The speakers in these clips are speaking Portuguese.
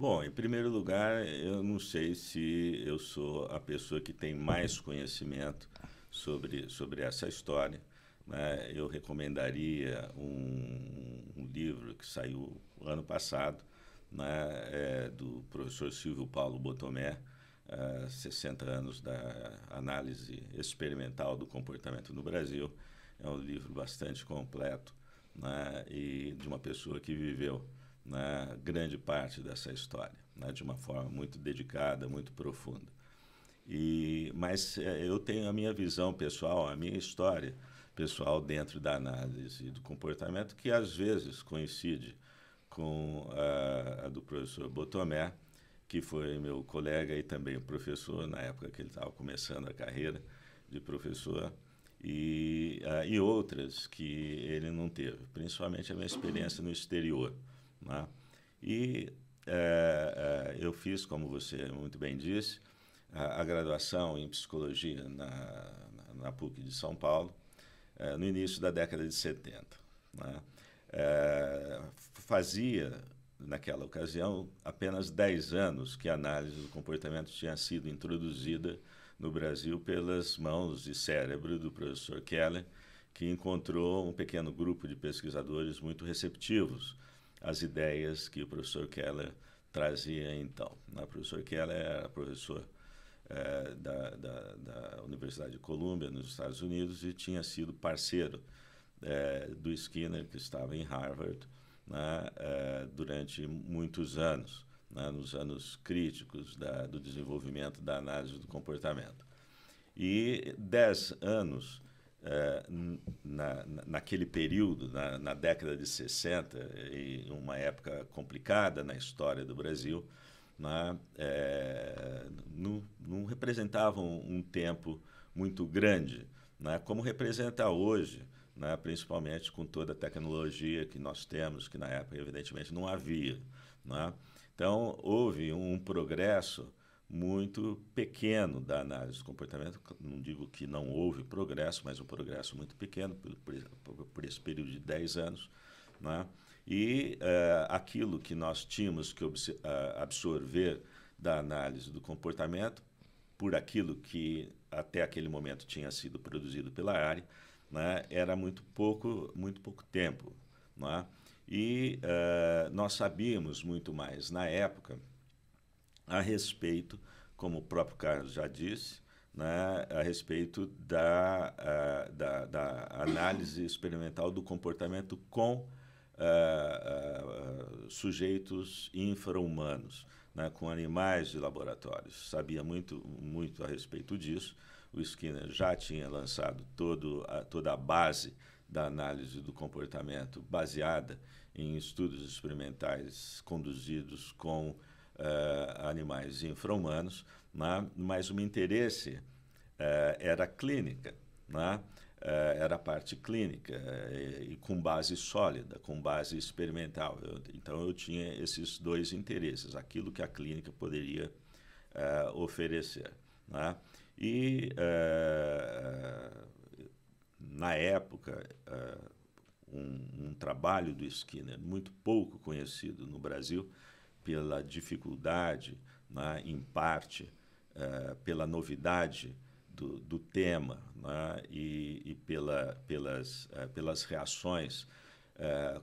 Bom, em primeiro lugar, eu não sei se eu sou a pessoa que tem mais conhecimento sobre essa história, né? Eu recomendaria um livro que saiu ano passado, né, do professor Silvio Paulo Botomé, 60 anos da análise experimental do comportamento no Brasil. É um livro bastante completo, né, e de uma pessoa que viveu, né, grande parte dessa história, né, de uma forma muito dedicada, muito profunda. Mas eu tenho a minha visão pessoal, a minha história pessoal dentro da análise do comportamento, que às vezes coincide com a do professor Botomé, que foi meu colega e também professor na época que ele estava começando a carreira de professor, e outras que ele não teve, principalmente a minha experiência no exterior, né? E eu fiz, como você muito bem disse, a graduação em psicologia na PUC de São Paulo, no início da década de 70. Né? Fazia, naquela ocasião, apenas 10 anos que a análise do comportamento tinha sido introduzida no Brasil pelas mãos e cérebro do professor Keller, que encontrou um pequeno grupo de pesquisadores muito receptivos às ideias que o professor Keller trazia então. O professor Keller era professor da Universidade de Colômbia, nos Estados Unidos, e tinha sido parceiro do Skinner, que estava em Harvard, né, durante muitos anos, né, nos anos críticos do desenvolvimento da análise do comportamento. E 10 anos, naquele período, na década de 60, em uma época complicada na história do Brasil, né, não representavam um tempo muito grande, né, como representa hoje, né, principalmente com toda a tecnologia que nós temos, que na época, evidentemente, não havia. Né? Então, houve um progresso muito pequeno da análise do comportamento. Não digo que não houve progresso, mas um progresso muito pequeno por esse período de 10 anos. Né? E aquilo que nós tínhamos que absorver da análise do comportamento, por aquilo que até aquele momento tinha sido produzido pela área, né, era muito pouco tempo. Né? E nós sabíamos muito mais na época a respeito, como o próprio Carlos já disse, né, a respeito da análise experimental do comportamento com sujeitos infra-humanos, né, com animais de laboratórios. Sabia muito a respeito disso. O Skinner já tinha lançado toda a base da análise do comportamento baseada em estudos experimentais conduzidos com animais infra-humanos, né? Mas o meu interesse era clínica, né? Era a parte clínica e com base sólida, com base experimental. Então eu tinha esses dois interesses, aquilo que a clínica poderia oferecer. Né? E na época, um trabalho do Skinner muito pouco conhecido no Brasil, pela dificuldade, né, em parte, pela novidade do tema, né, e pelas reações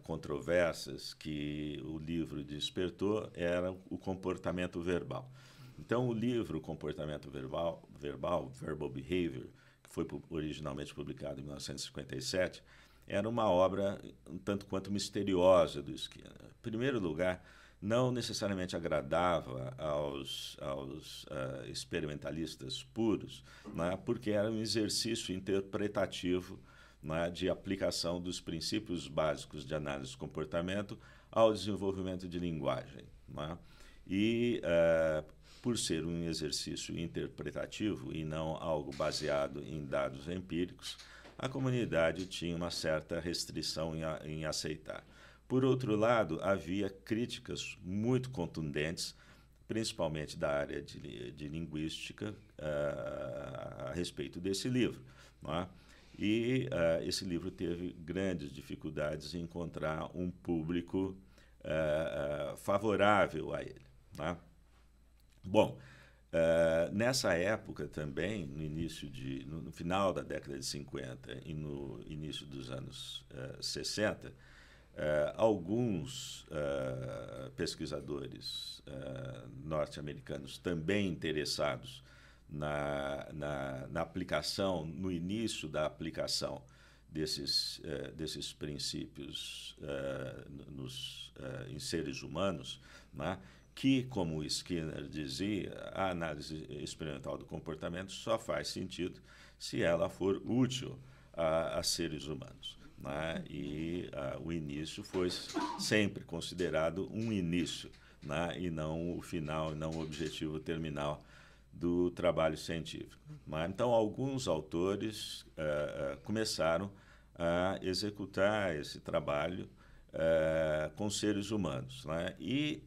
controversas que o livro despertou, era o comportamento verbal. Então, o livro Comportamento Verbal, Verbal Behavior, que foi originalmente publicado em 1957, era uma obra um tanto quanto misteriosa do Skinner. Em primeiro lugar, não necessariamente agradava aos experimentalistas puros, né, porque era um exercício interpretativo, né, de aplicação dos princípios básicos de análise do comportamento ao desenvolvimento de linguagem. Né? E, por ser um exercício interpretativo e não algo baseado em dados empíricos, a comunidade tinha uma certa restrição em aceitar. Por outro lado, havia críticas muito contundentes, principalmente da área de linguística, a respeito desse livro. Não é? E esse livro teve grandes dificuldades em encontrar um público favorável a ele. né? Bom, nessa época também, no final da década de 50 e no início dos anos 60, alguns pesquisadores norte-americanos também interessados na aplicação, no início da aplicação desses princípios em seres humanos, né? Que, como o Skinner dizia, a análise experimental do comportamento só faz sentido se ela for útil a seres humanos, né? E o início foi sempre considerado um início, né? E não o final, e não o objetivo terminal do trabalho científico. Né? Então, alguns autores começaram a executar esse trabalho com seres humanos, né? E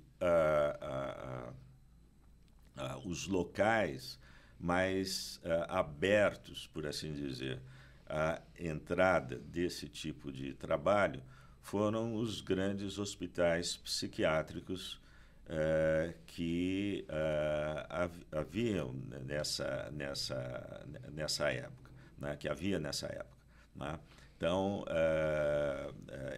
os locais mais abertos, por assim dizer, à entrada desse tipo de trabalho foram os grandes hospitais psiquiátricos que haviam nessa época, né? Que havia nessa época, né? Então,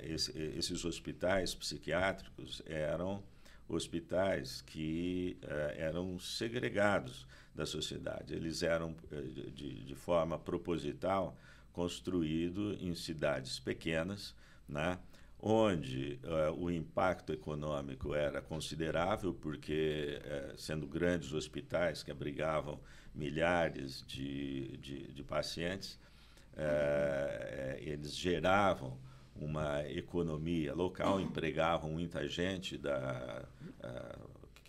esses hospitais psiquiátricos eram hospitais que eram segregados da sociedade. Eles eram, de forma proposital, construídos em cidades pequenas, né? Onde o impacto econômico era considerável, porque, sendo grandes hospitais que abrigavam milhares de pacientes, eles geravam uma economia local, empregavam muita gente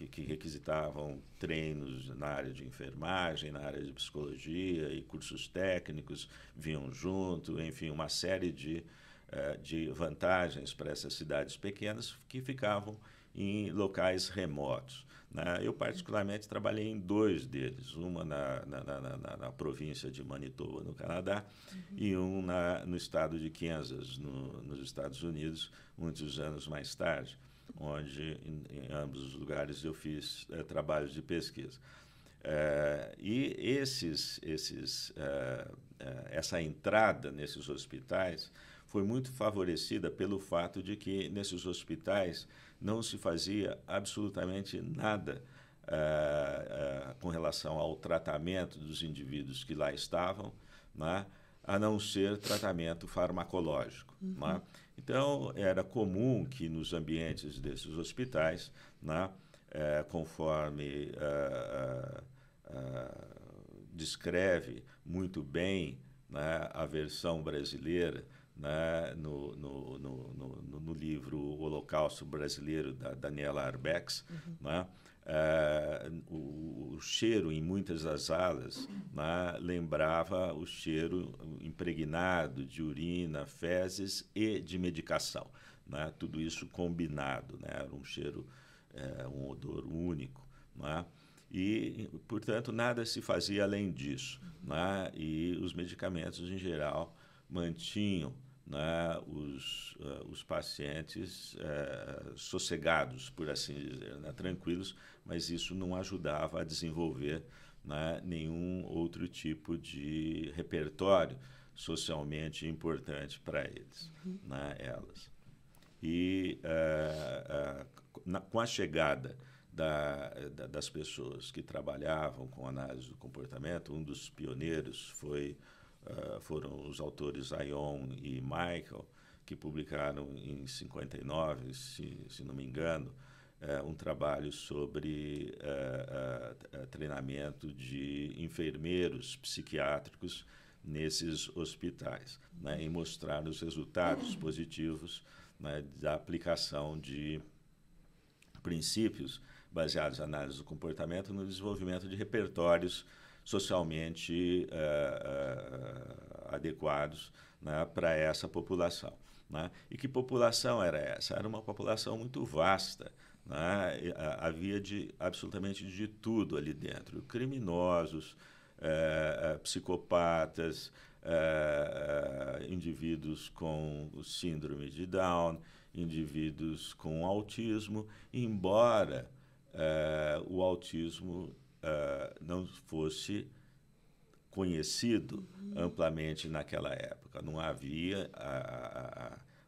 que requisitavam treinos na área de enfermagem, na área de psicologia e cursos técnicos, vinham junto, enfim, uma série de vantagens para essas cidades pequenas que ficavam em locais remotos, né? Eu, particularmente, trabalhei em 2 deles, uma na província de Manitoba, no Canadá, e um no estado de Kansas, nos Estados Unidos, muitos anos mais tarde, onde, em ambos os lugares, eu fiz trabalhos de pesquisa. E essa entrada nesses hospitais foi muito favorecida pelo fato de que, nesses hospitais, não se fazia absolutamente nada com relação ao tratamento dos indivíduos que lá estavam, né? A não ser tratamento farmacológico. Né? Então, era comum que nos ambientes desses hospitais, né, conforme descreve muito bem, né, a versão brasileira, né, no livro O Holocausto Brasileiro, da Daniela Arbex, né, o cheiro em muitas das alas, né, lembrava o cheiro impregnado de urina, fezes e de medicação, né, tudo isso combinado, né, era um cheiro, um odor único, né, e, portanto, nada se fazia além disso, né, e os medicamentos, em geral, mantinham, né, os pacientes sossegados, por assim dizer, né, tranquilos, mas isso não ajudava a desenvolver, né, nenhum outro tipo de repertório socialmente importante para eles, né, elas. E com a chegada das pessoas que trabalhavam com análise do comportamento, um dos pioneiros foram os autores Ayon e Michael, que publicaram em 59, se não me engano, um trabalho sobre treinamento de enfermeiros psiquiátricos nesses hospitais, né, e mostrar os resultados positivos, né, da aplicação de princípios baseados em análise do comportamento no desenvolvimento de repertórios socialmente adequados, né, para essa população. Né? E que população era essa? Era uma população muito vasta, né? Havia absolutamente de tudo ali dentro. Criminosos, psicopatas, indivíduos com síndrome de Down, indivíduos com autismo, embora o autismo não fosse conhecido amplamente naquela época. Não havia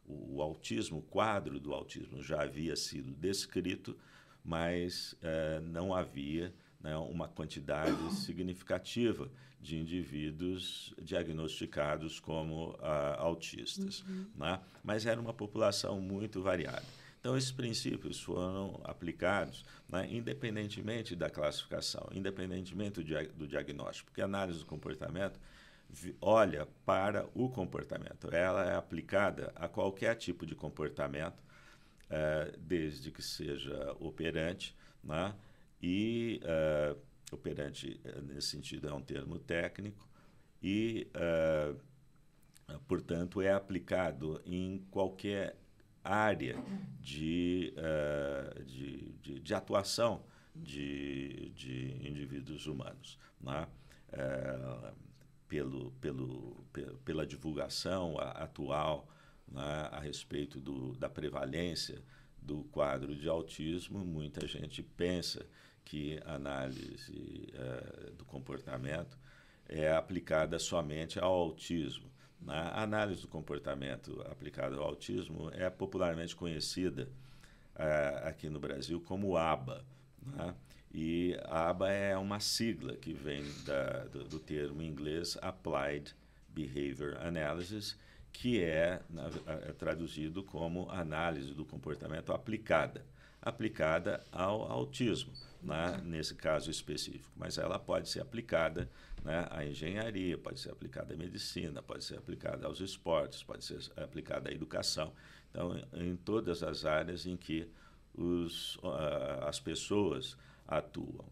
o autismo, o quadro do autismo já havia sido descrito, mas não havia, né, uma quantidade significativa de indivíduos diagnosticados como autistas, né? Mas era uma população muito variada. Então, esses princípios foram aplicados, né, independentemente da classificação, independentemente do diagnóstico, porque a análise do comportamento olha para o comportamento. Ela é aplicada a qualquer tipo de comportamento, desde que seja operante, né? E operante, nesse sentido, é um termo técnico e, portanto, é aplicado em qualquer área de atuação de indivíduos humanos, né? Pela divulgação atual, né, a respeito da prevalência do quadro de autismo, muita gente pensa que a análise do comportamento é aplicada somente ao autismo. A análise do comportamento aplicada ao autismo é popularmente conhecida aqui no Brasil como ABA, né? E ABA é uma sigla que vem do termo em inglês Applied Behavior Analysis, que é traduzido como análise do comportamento aplicada ao autismo, né, nesse caso específico. Mas ela pode ser aplicada, né, à engenharia, pode ser aplicada à medicina, pode ser aplicada aos esportes, pode ser aplicada à educação. Então, em todas as áreas em que as pessoas atuam.